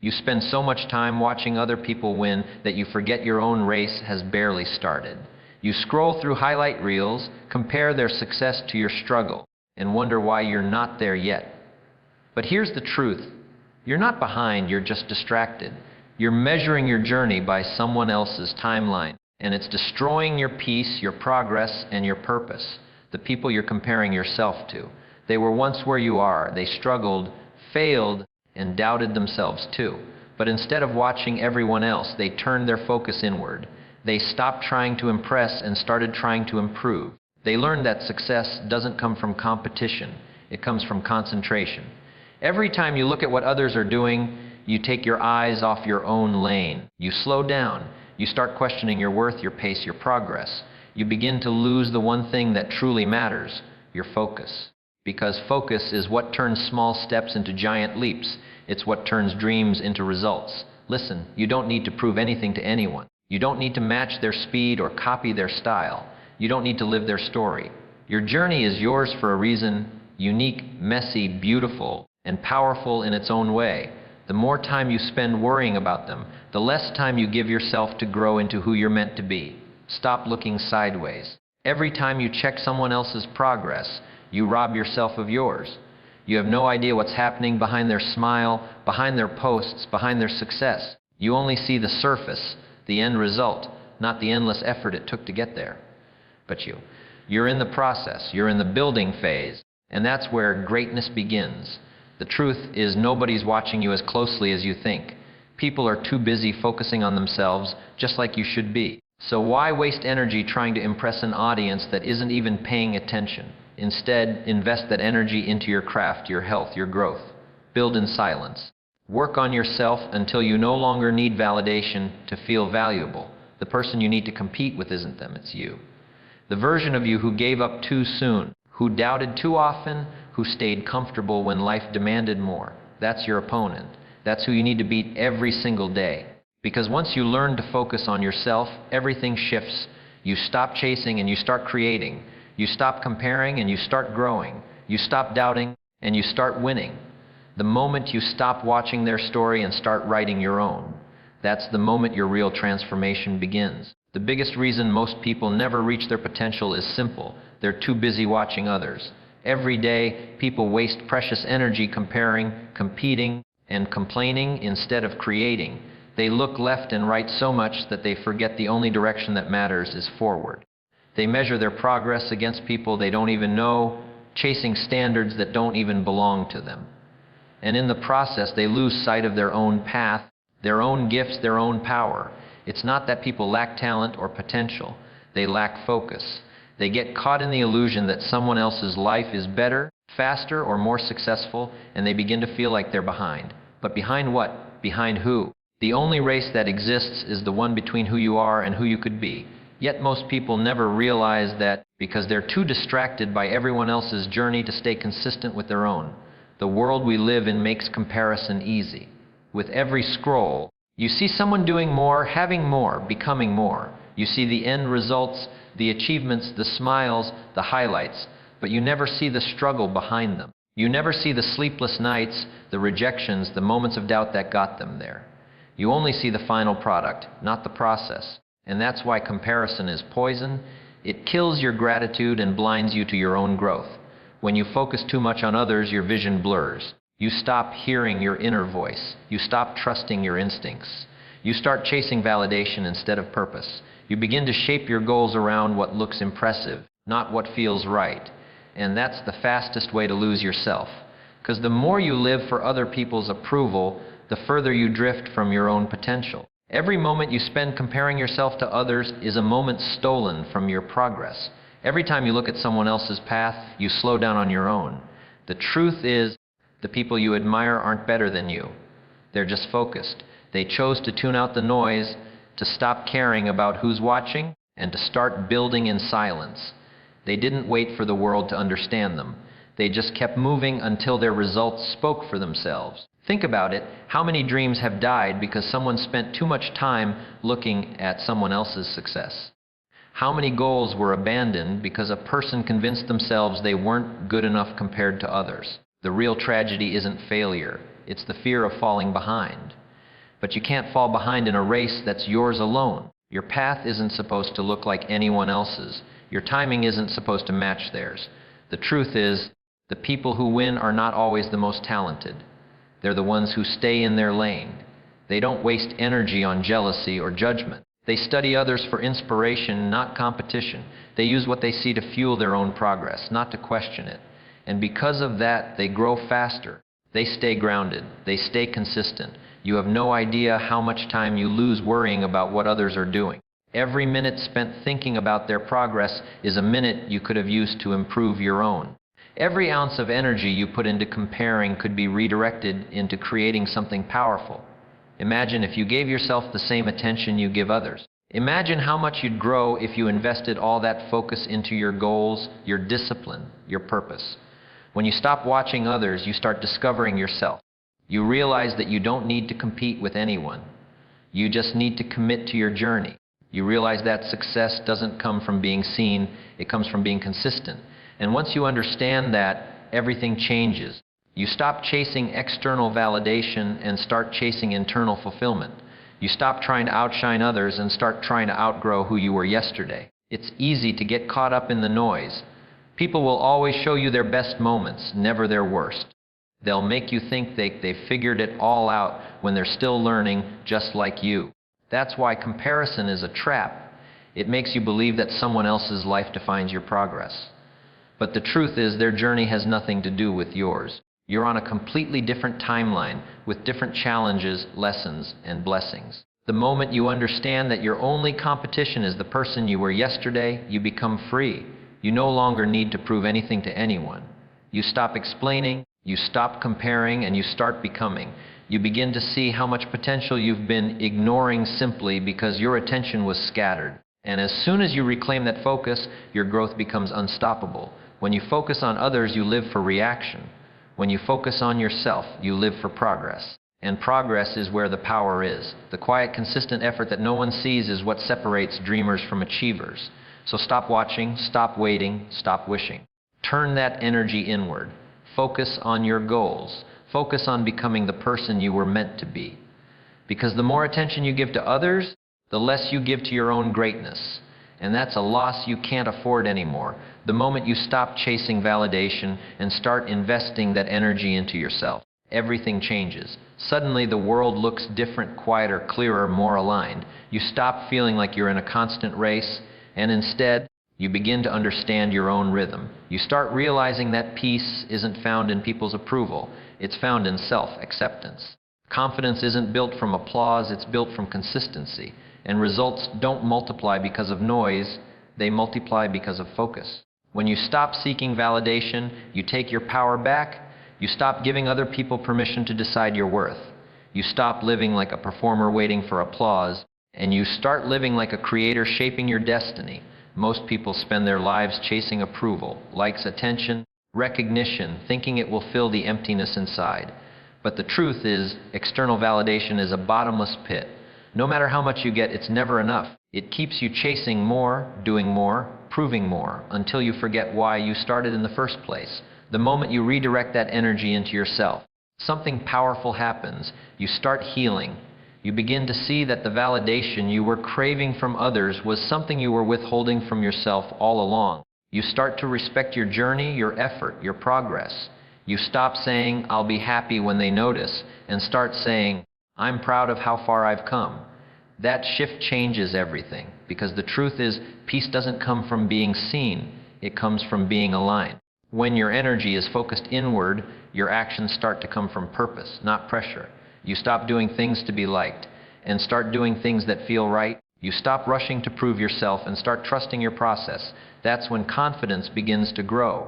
You spend so much time watching other people win that you forget your own race has barely started. You scroll through highlight reels, compare their success to your struggle, and wonder why you're not there yet. But here's the truth. You're not behind, you're just distracted. You're measuring your journey by someone else's timeline, and it's destroying your peace, your progress, and your purpose. The people you're comparing yourself to. They were once where you are. They struggled, failed, and doubted themselves too. But instead of watching everyone else, they turned their focus inward. They stopped trying to impress and started trying to improve. They learned that success doesn't come from competition. It comes from concentration. Every time you look at what others are doing, you take your eyes off your own lane. You slow down. You start questioning your worth, your pace, your progress. You begin to lose the one thing that truly matters, your focus. Because focus is what turns small steps into giant leaps. It's what turns dreams into results. Listen, you don't need to prove anything to anyone. You don't need to match their speed or copy their style. You don't need to live their story. Your journey is yours for a reason, unique, messy, beautiful, and powerful in its own way. The more time you spend worrying about them, the less time you give yourself to grow into who you're meant to be. Stop looking sideways. Every time you check someone else's progress, you rob yourself of yours. You have no idea what's happening behind their smile, behind their posts, behind their success. You only see the surface, the end result, not the endless effort it took to get there. But you're in the process, you're in the building phase, and that's where greatness begins. The truth is nobody's watching you as closely as you think. People are too busy focusing on themselves, just like you should be. So why waste energy trying to impress an audience that isn't even paying attention? Instead, invest that energy into your craft, your health, your growth. Build in silence. Work on yourself until you no longer need validation to feel valuable. The person you need to compete with isn't them, it's you. The version of you who gave up too soon, who doubted too often, who stayed comfortable when life demanded more. That's your opponent. That's who you need to beat every single day. Because once you learn to focus on yourself, everything shifts. You stop chasing and you start creating. You stop comparing and you start growing. You stop doubting and you start winning. The moment you stop watching their story and start writing your own, that's the moment your real transformation begins. The biggest reason most people never reach their potential is simple. They're too busy watching others. Every day, people waste precious energy comparing, competing, and complaining instead of creating. They look left and right so much that they forget the only direction that matters is forward. They measure their progress against people they don't even know, chasing standards that don't even belong to them. And in the process, they lose sight of their own path, their own gifts, their own power. It's not that people lack talent or potential. They lack focus. They get caught in the illusion that someone else's life is better, faster, or more successful, and they begin to feel like they're behind. But behind what? Behind who? The only race that exists is the one between who you are and who you could be. Yet most people never realize that because they're too distracted by everyone else's journey to stay consistent with their own. The world we live in makes comparison easy. With every scroll, you see someone doing more, having more, becoming more. You see the end results, the achievements, the smiles, the highlights, but you never see the struggle behind them. You never see the sleepless nights, the rejections, the moments of doubt that got them there. You only see the final product, not the process. And that's why comparison is poison. It kills your gratitude and blinds you to your own growth. When you focus too much on others, your vision blurs. You stop hearing your inner voice. You stop trusting your instincts. You start chasing validation instead of purpose. You begin to shape your goals around what looks impressive, not what feels right. And that's the fastest way to lose yourself. Because the more you live for other people's approval, the further you drift from your own potential. Every moment you spend comparing yourself to others is a moment stolen from your progress. Every time you look at someone else's path, you slow down on your own. The truth is, the people you admire aren't better than you. They're just focused. They chose to tune out the noise, to stop caring about who's watching, and to start building in silence. They didn't wait for the world to understand them. They just kept moving until their results spoke for themselves. Think about it. How many dreams have died because someone spent too much time looking at someone else's success? How many goals were abandoned because a person convinced themselves they weren't good enough compared to others? The real tragedy isn't failure. It's the fear of falling behind. But you can't fall behind in a race that's yours alone. Your path isn't supposed to look like anyone else's. Your timing isn't supposed to match theirs. The truth is, the people who win are not always the most talented. They're the ones who stay in their lane. They don't waste energy on jealousy or judgment. They study others for inspiration, not competition. They use what they see to fuel their own progress, not to question it. And because of that, they grow faster. They stay grounded. They stay consistent. You have no idea how much time you lose worrying about what others are doing. Every minute spent thinking about their progress is a minute you could have used to improve your own. Every ounce of energy you put into comparing could be redirected into creating something powerful. Imagine if you gave yourself the same attention you give others. Imagine how much you'd grow if you invested all that focus into your goals, your discipline, your purpose. When you stop watching others, you start discovering yourself. You realize that you don't need to compete with anyone. You just need to commit to your journey. You realize that success doesn't come from being seen, it comes from being consistent. And once you understand that, everything changes. You stop chasing external validation and start chasing internal fulfillment. You stop trying to outshine others and start trying to outgrow who you were yesterday. It's easy to get caught up in the noise. People will always show you their best moments, never their worst. They'll make you think they've figured it all out when they're still learning, just like you. That's why comparison is a trap. It makes you believe that someone else's life defines your progress. But the truth is, their journey has nothing to do with yours. You're on a completely different timeline, with different challenges, lessons, and blessings. The moment you understand that your only competition is the person you were yesterday, you become free. You no longer need to prove anything to anyone. You stop explaining, you stop comparing, and you start becoming. You begin to see how much potential you've been ignoring simply because your attention was scattered. And as soon as you reclaim that focus, your growth becomes unstoppable. When you focus on others, you live for reaction. When you focus on yourself, you live for progress. And progress is where the power is. The quiet, consistent effort that no one sees is what separates dreamers from achievers. So stop watching, stop waiting, stop wishing. Turn that energy inward. Focus on your goals. Focus on becoming the person you were meant to be. Because the more attention you give to others, the less you give to your own greatness. And that's a loss you can't afford anymore. The moment you stop chasing validation and start investing that energy into yourself, everything changes. Suddenly the world looks different, quieter, clearer, more aligned. You stop feeling like you're in a constant race, and instead, you begin to understand your own rhythm. You start realizing that peace isn't found in people's approval. It's found in self-acceptance. Confidence isn't built from applause, it's built from consistency. And results don't multiply because of noise, they multiply because of focus. When you stop seeking validation, you take your power back, you stop giving other people permission to decide your worth. You stop living like a performer waiting for applause, and you start living like a creator shaping your destiny. Most people spend their lives chasing approval, likes, attention, recognition, thinking it will fill the emptiness inside. But the truth is, external validation is a bottomless pit. No matter how much you get, it's never enough. It keeps you chasing more, doing more, proving more, until you forget why you started in the first place. The moment you redirect that energy into yourself, something powerful happens. You start healing. You begin to see that the validation you were craving from others was something you were withholding from yourself all along. You start to respect your journey, your effort, your progress. You stop saying, "I'll be happy when they notice," and start saying, "I'm proud of how far I've come." That shift changes everything, because the truth is, peace doesn't come from being seen, it comes from being aligned. When your energy is focused inward, your actions start to come from purpose, not pressure. You stop doing things to be liked, and start doing things that feel right. You stop rushing to prove yourself and start trusting your process. That's when confidence begins to grow.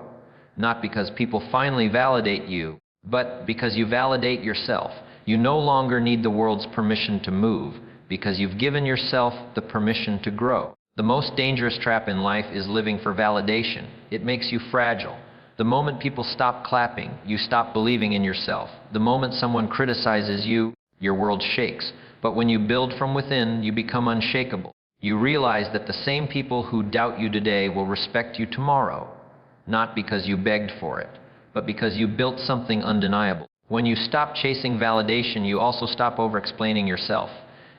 Not because people finally validate you, but because you validate yourself. You no longer need the world's permission to move, because you've given yourself the permission to grow. The most dangerous trap in life is living for validation. It makes you fragile. The moment people stop clapping, you stop believing in yourself. The moment someone criticizes you, your world shakes. But when you build from within, you become unshakable. You realize that the same people who doubt you today will respect you tomorrow, not because you begged for it, but because you built something undeniable. When you stop chasing validation, you also stop over-explaining yourself.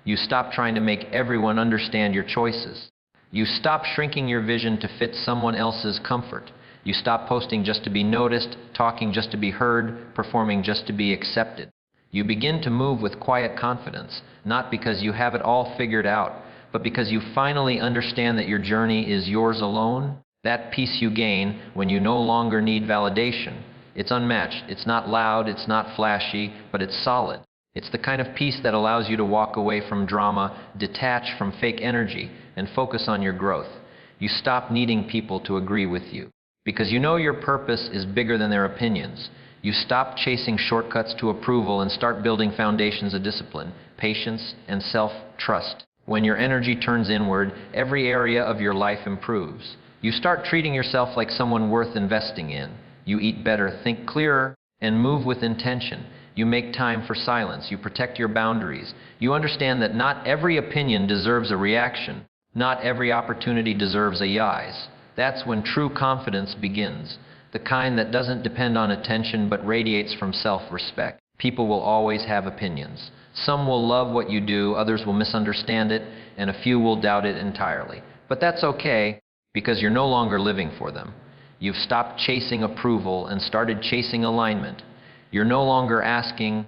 You stop trying to make everyone understand your choices. You stop shrinking your vision to fit someone else's comfort. You stop posting just to be noticed, talking just to be heard, performing just to be accepted. You begin to move with quiet confidence, not because you have it all figured out, but because you finally understand that your journey is yours alone. That peace you gain when you no longer need validation. It's unmatched. It's not loud, it's not flashy, but it's solid. It's the kind of peace that allows you to walk away from drama, detach from fake energy, and focus on your growth. You stop needing people to agree with you, because you know your purpose is bigger than their opinions. You stop chasing shortcuts to approval and start building foundations of discipline, patience, and self-trust. When your energy turns inward, every area of your life improves. You start treating yourself like someone worth investing in. You eat better, think clearer, and move with intention. You make time for silence. You protect your boundaries. You understand that not every opinion deserves a reaction. Not every opportunity deserves a yes. That's when true confidence begins. The kind that doesn't depend on attention but radiates from self-respect. People will always have opinions. Some will love what you do, others will misunderstand it, and a few will doubt it entirely. But that's okay, because you're no longer living for them. You've stopped chasing approval and started chasing alignment. You're no longer asking,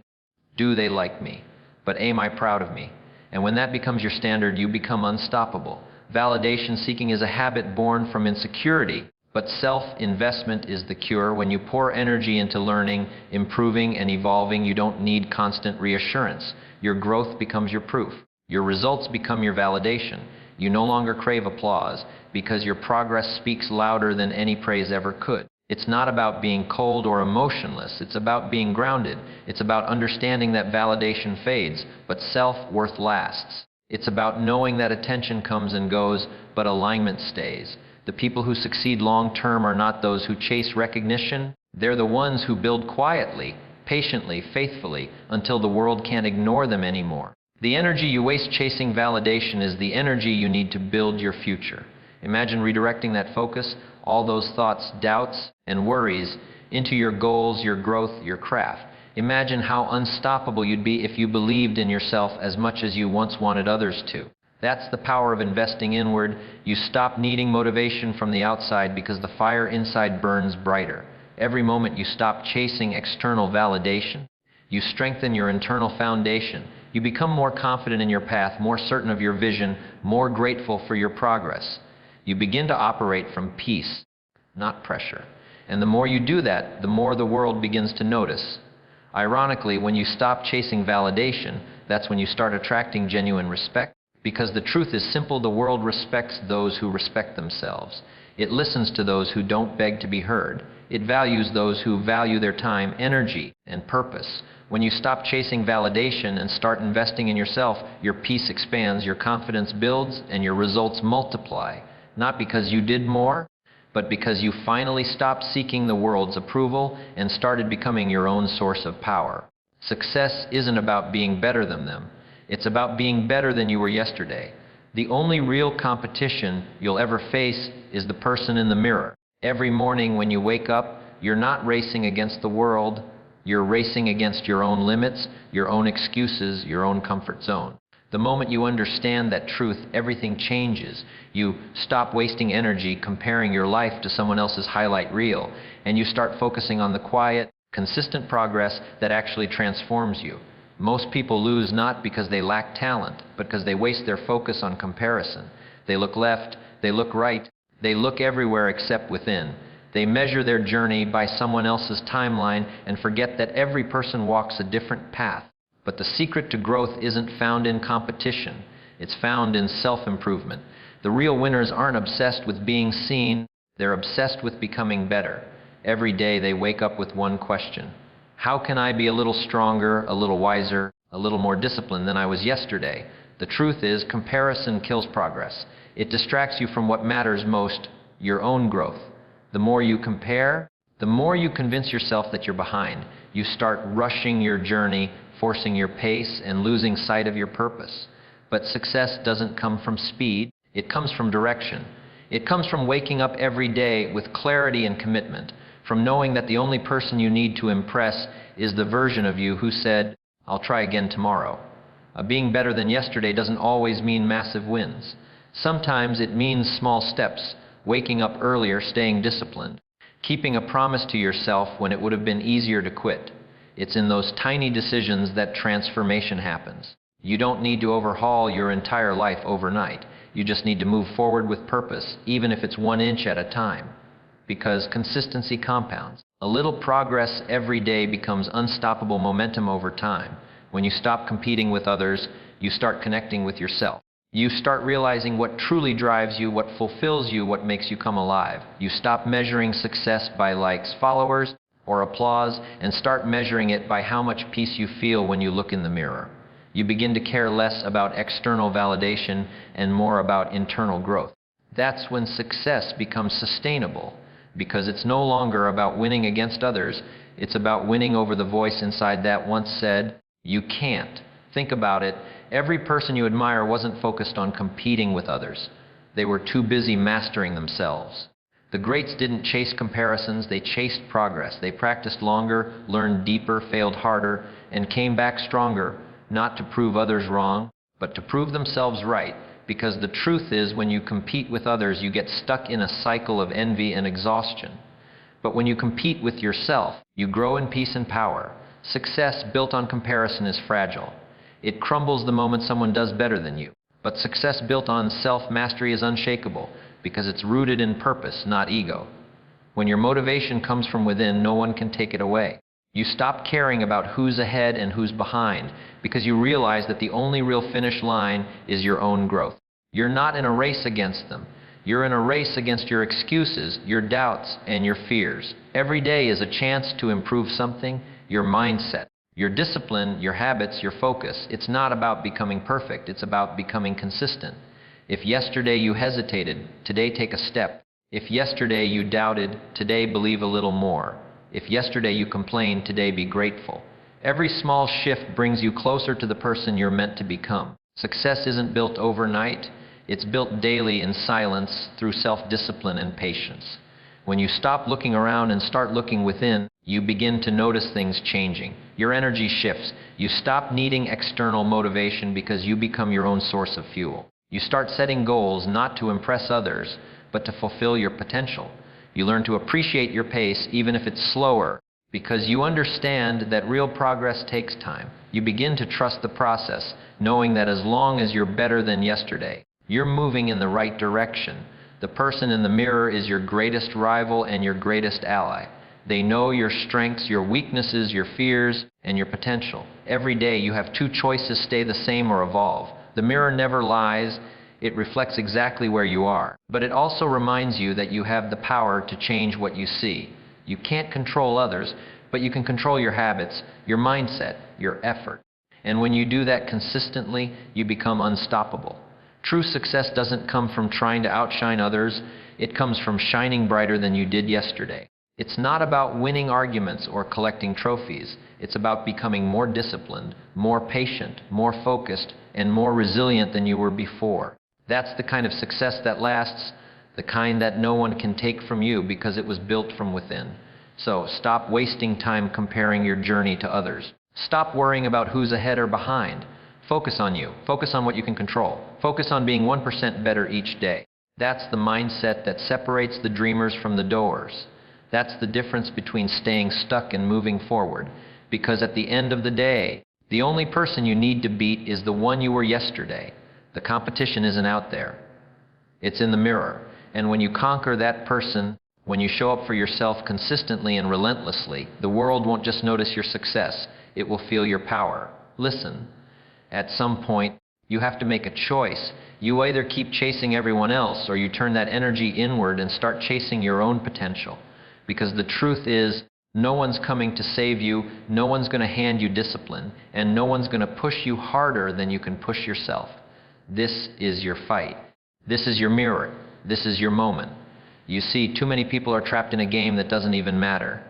do they like me? But am I proud of me? And when that becomes your standard, you become unstoppable. Validation seeking is a habit born from insecurity, but self-investment is the cure. When you pour energy into learning, improving, and evolving, you don't need constant reassurance. Your growth becomes your proof. Your results become your validation. You no longer crave applause, because your progress speaks louder than any praise ever could. It's not about being cold or emotionless. It's about being grounded. It's about understanding that validation fades, but self-worth lasts. It's about knowing that attention comes and goes, but alignment stays. The people who succeed long-term are not those who chase recognition. They're the ones who build quietly, patiently, faithfully, until the world can't ignore them anymore. The energy you waste chasing validation is the energy you need to build your future. Imagine redirecting that focus, all those thoughts, doubts, and worries, into your goals, your growth, your craft. Imagine how unstoppable you'd be if you believed in yourself as much as you once wanted others to. That's the power of investing inward. You stop needing motivation from the outside because the fire inside burns brighter. Every moment you stop chasing external validation, you strengthen your internal foundation. You become more confident in your path, more certain of your vision, more grateful for your progress. You begin to operate from peace, not pressure. And the more you do that, the more the world begins to notice. Ironically, when you stop chasing validation, that's when you start attracting genuine respect. Because the truth is simple, the world respects those who respect themselves. It listens to those who don't beg to be heard. It values those who value their time, energy, and purpose. When you stop chasing validation and start investing in yourself, your peace expands, your confidence builds, and your results multiply. Not because you did more, but because you finally stopped seeking the world's approval and started becoming your own source of power. Success isn't about being better than them. It's about being better than you were yesterday. The only real competition you'll ever face is the person in the mirror. Every morning when you wake up, you're not racing against the world. You're racing against your own limits, your own excuses, your own comfort zone. The moment you understand that truth, everything changes. You stop wasting energy comparing your life to someone else's highlight reel, and you start focusing on the quiet, consistent progress that actually transforms you. Most people lose not because they lack talent, but because they waste their focus on comparison. They look left, they look right, they look everywhere except within. They measure their journey by someone else's timeline and forget that every person walks a different path. But the secret to growth isn't found in competition. It's found in self-improvement. The real winners aren't obsessed with being seen. They're obsessed with becoming better. Every day they wake up with one question. How can I be a little stronger, a little wiser, a little more disciplined than I was yesterday? The truth is, comparison kills progress. It distracts you from what matters most, your own growth. The more you compare, the more you convince yourself that you're behind. You start rushing your journey, forcing your pace, and losing sight of your purpose. But success doesn't come from speed, it comes from direction. It comes from waking up every day with clarity and commitment, from knowing that the only person you need to impress is the version of you who said, "I'll try again tomorrow." Being better than yesterday doesn't always mean massive wins. Sometimes it means small steps, waking up earlier, staying disciplined, keeping a promise to yourself when it would have been easier to quit. It's in those tiny decisions that transformation happens. You don't need to overhaul your entire life overnight. You just need to move forward with purpose, even if it's 1 inch at a time. Because consistency compounds. A little progress every day becomes unstoppable momentum over time. When you stop competing with others, you start connecting with yourself. You start realizing what truly drives you, what fulfills you, what makes you come alive. You stop measuring success by likes, followers, or applause, and start measuring it by how much peace you feel when you look in the mirror. You begin to care less about external validation and more about internal growth. That's when success becomes sustainable, because it's no longer about winning against others. It's about winning over the voice inside that once said, "You can't." Think about it. Every person you admire wasn't focused on competing with others. They were too busy mastering themselves. The greats didn't chase comparisons, they chased progress. They practiced longer, learned deeper, failed harder, and came back stronger, not to prove others wrong, but to prove themselves right. Because the truth is, when you compete with others, you get stuck in a cycle of envy and exhaustion. But when you compete with yourself, you grow in peace and power. Success built on comparison is fragile. It crumbles the moment someone does better than you. But success built on self-mastery is unshakable, because it's rooted in purpose, not ego. When your motivation comes from within, no one can take it away. You stop caring about who's ahead and who's behind, because you realize that the only real finish line is your own growth. You're not in a race against them. You're in a race against your excuses, your doubts, and your fears. Every day is a chance to improve something, your mindset, your discipline, your habits, your focus. It's not about becoming perfect, it's about becoming consistent. If yesterday you hesitated, today take a step. If yesterday you doubted, today believe a little more. If yesterday you complained, today be grateful. Every small shift brings you closer to the person you're meant to become. Success isn't built overnight, it's built daily in silence through self-discipline and patience. When you stop looking around and start looking within, you begin to notice things changing. Your energy shifts. You stop needing external motivation because you become your own source of fuel. You start setting goals not to impress others, but to fulfill your potential. You learn to appreciate your pace even if it's slower, because you understand that real progress takes time. You begin to trust the process, knowing that as long as you're better than yesterday, you're moving in the right direction. The person in the mirror is your greatest rival and your greatest ally. They know your strengths, your weaknesses, your fears, and your potential. Every day you have two choices: stay the same or evolve. The mirror never lies. It reflects exactly where you are. But it also reminds you that you have the power to change what you see. You can't control others, but you can control your habits, your mindset, your effort. And when you do that consistently, you become unstoppable. True success doesn't come from trying to outshine others. It comes from shining brighter than you did yesterday. It's not about winning arguments or collecting trophies. It's about becoming more disciplined, more patient, more focused, and more resilient than you were before. That's the kind of success that lasts, the kind that no one can take from you because it was built from within. So stop wasting time comparing your journey to others. Stop worrying about who's ahead or behind. Focus on you. Focus on what you can control. Focus on being 1% better each day. That's the mindset that separates the dreamers from the doers. That's the difference between staying stuck and moving forward. Because at the end of the day, the only person you need to beat is the one you were yesterday. The competition isn't out there. It's in the mirror. And when you conquer that person, when you show up for yourself consistently and relentlessly, the world won't just notice your success. It will feel your power. Listen. At some point, you have to make a choice. You either keep chasing everyone else, or you turn that energy inward and start chasing your own potential. Because the truth is, no one's coming to save you, no one's going to hand you discipline, and no one's going to push you harder than you can push yourself. This is your fight. This is your mirror. This is your moment. You see, too many people are trapped in a game that doesn't even matter.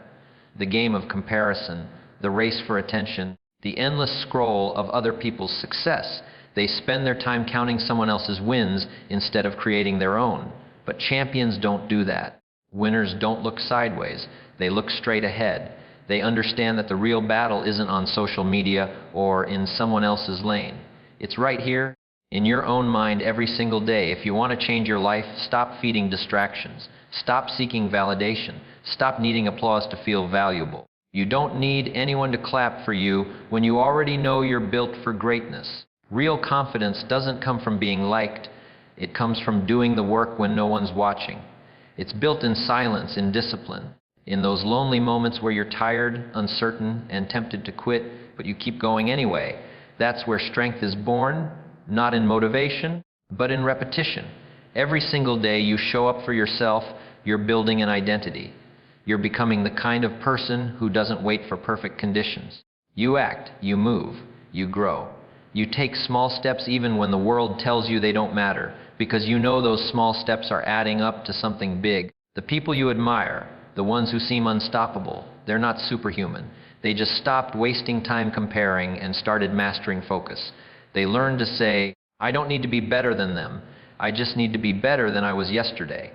The game of comparison, the race for attention, the endless scroll of other people's success. They spend their time counting someone else's wins instead of creating their own. But champions don't do that. Winners don't look sideways. They look straight ahead. They understand that the real battle isn't on social media or in someone else's lane. It's right here, in your own mind every single day. If you want to change your life, stop feeding distractions. Stop seeking validation. Stop needing applause to feel valuable. You don't need anyone to clap for you when you already know you're built for greatness. Real confidence doesn't come from being liked. It comes from doing the work when no one's watching. It's built in silence, in discipline, in those lonely moments where you're tired, uncertain, and tempted to quit, but you keep going anyway. That's where strength is born, not in motivation, but in repetition. Every single day you show up for yourself, you're building an identity. You're becoming the kind of person who doesn't wait for perfect conditions. You act, you move, you grow. You take small steps even when the world tells you they don't matter, because you know those small steps are adding up to something big. The people you admire, the ones who seem unstoppable, they're not superhuman. They just stopped wasting time comparing and started mastering focus. They learned to say, I don't need to be better than them. I just need to be better than I was yesterday.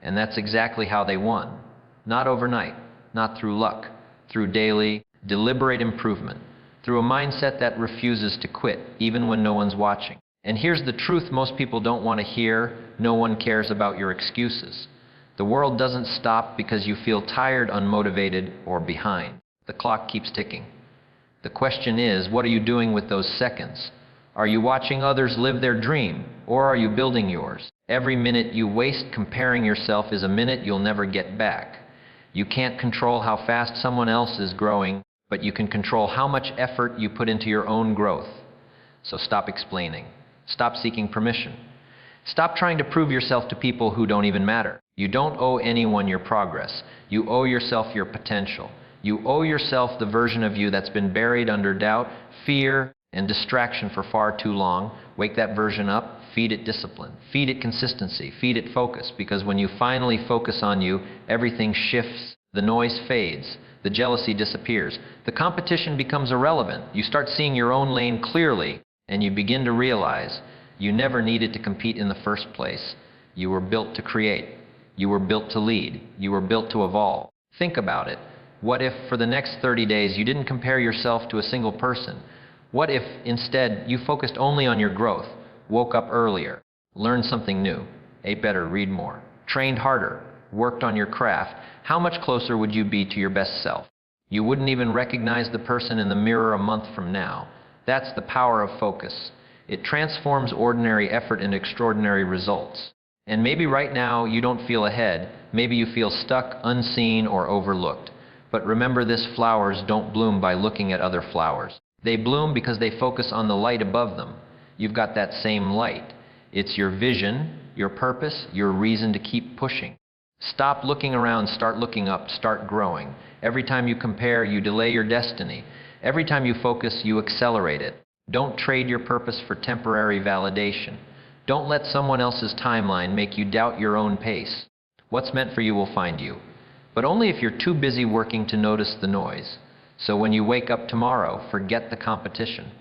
And that's exactly how they won. Not overnight, not through luck, through daily, deliberate improvement, through a mindset that refuses to quit, even when no one's watching. And here's the truth most people don't want to hear: no one cares about your excuses. The world doesn't stop because you feel tired, unmotivated, or behind. The clock keeps ticking. The question is, what are you doing with those seconds? Are you watching others live their dream, or are you building yours? Every minute you waste comparing yourself is a minute you'll never get back. You can't control how fast someone else is growing, but you can control how much effort you put into your own growth. So stop explaining. Stop seeking permission. Stop trying to prove yourself to people who don't even matter. You don't owe anyone your progress. You owe yourself your potential. You owe yourself the version of you that's been buried under doubt, fear, and distraction for far too long. Wake that version up. Feed it discipline. Feed it consistency. Feed it focus. Because when you finally focus on you, everything shifts. The noise fades. The jealousy disappears. The competition becomes irrelevant. You start seeing your own lane clearly, and you begin to realize you never needed to compete in the first place. You were built to create. You were built to lead. You were built to evolve. Think about it. What if for the next 30 days you didn't compare yourself to a single person? What if instead you focused only on your growth, woke up earlier, learned something new, ate better, read more, trained harder, worked on your craft? How much closer would you be to your best self? You wouldn't even recognize the person in the mirror a month from now. That's the power of focus. It transforms ordinary effort into extraordinary results. And maybe right now you don't feel ahead. Maybe you feel stuck, unseen, or overlooked. But remember this: flowers don't bloom by looking at other flowers. They bloom because they focus on the light above them. You've got that same light. It's your vision, your purpose, your reason to keep pushing. Stop looking around, start looking up, start growing. Every time you compare, you delay your destiny. Every time you focus, you accelerate it. Don't trade your purpose for temporary validation. Don't let someone else's timeline make you doubt your own pace. What's meant for you will find you, but only if you're too busy working to notice the noise. So when you wake up tomorrow, forget the competition.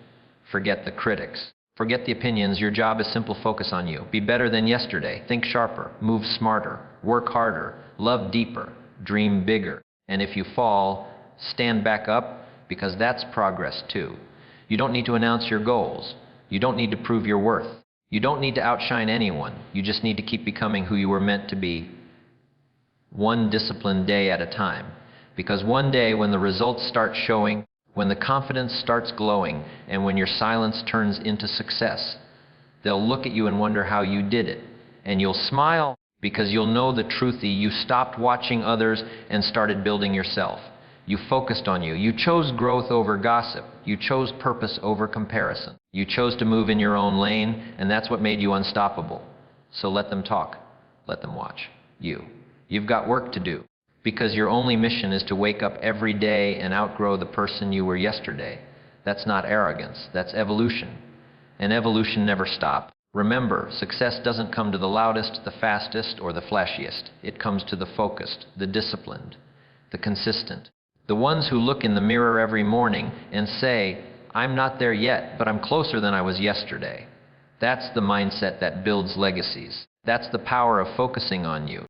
Forget the critics. Forget the opinions. Your job is simple: focus on you. Be better than yesterday. Think sharper. Move smarter. Work harder. Love deeper. Dream bigger. And if you fall, stand back up, because that's progress too. You don't need to announce your goals. You don't need to prove your worth. You don't need to outshine anyone. You just need to keep becoming who you were meant to be, one disciplined day at a time. Because one day, when the results start showing, when the confidence starts glowing, and when your silence turns into success, they'll look at you and wonder how you did it. And you'll smile because you'll know the truthy. You stopped watching others and started building yourself. You focused on you. You chose growth over gossip. You chose purpose over comparison. You chose to move in your own lane, and that's what made you unstoppable. So let them talk. Let them watch you. You've got work to do, because your only mission is to wake up every day and outgrow the person you were yesterday. That's not arrogance. That's evolution. And evolution never stops. Remember, success doesn't come to the loudest, the fastest, or the flashiest. It comes to the focused, the disciplined, the consistent. The ones who look in the mirror every morning and say, I'm not there yet, but I'm closer than I was yesterday. That's the mindset that builds legacies. That's the power of focusing on you.